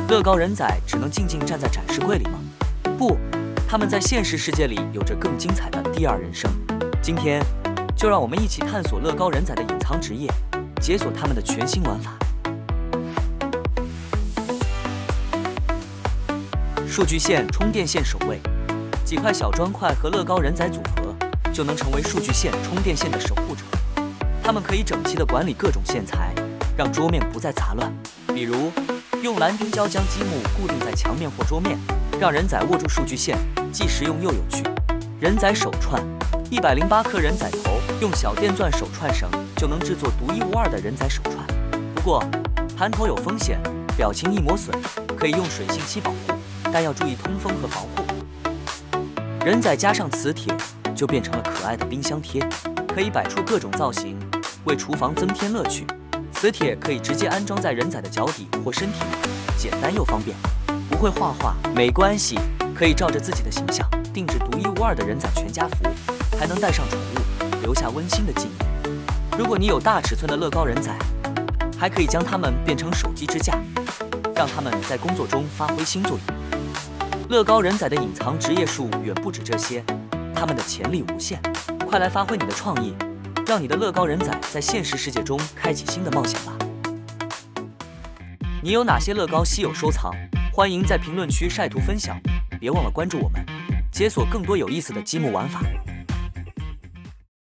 乐高人仔只能静静站在展示柜里吗？不，他们在现实世界里有着更精彩的第二人生。今天，就让我们一起探索乐高人仔的隐藏职业，解锁他们的全新玩法。数据线充电线守卫，几块小砖块和乐高人仔组合，就能成为数据线充电线的守护者。它们可以整齐地管理各种线材，让桌面不再杂乱。比如，用蓝丁胶将积木固定在墙面或桌面，让人仔握住数据线，既实用又有趣。人仔手串，108颗人仔头，用小电钻手串绳就能制作独一无二的人仔手串。不过，盘头有风险，表情易磨损，可以用水性漆保护，但要注意通风和防护。人仔加上磁铁，就变成了可爱的冰箱贴，可以摆出各种造型，为厨房增添乐趣。磁铁可以直接安装在人仔的脚底或身体里，简单又方便。不会画画没关系，可以照着自己的形象定制独一无二的人仔全家福，还能带上宠物，留下温馨的记忆。如果你有大尺寸的乐高人仔，还可以将它们变成手机支架，让它们在工作中发挥新作用。乐高人仔的隐藏职业树远不止这些，它们的潜力无限。快来发挥你的创意，让你的乐高人仔在现实世界中开启新的冒险吧！你有哪些乐高稀有收藏？欢迎在评论区晒图分享，别忘了关注我们，解锁更多有意思的积木玩法。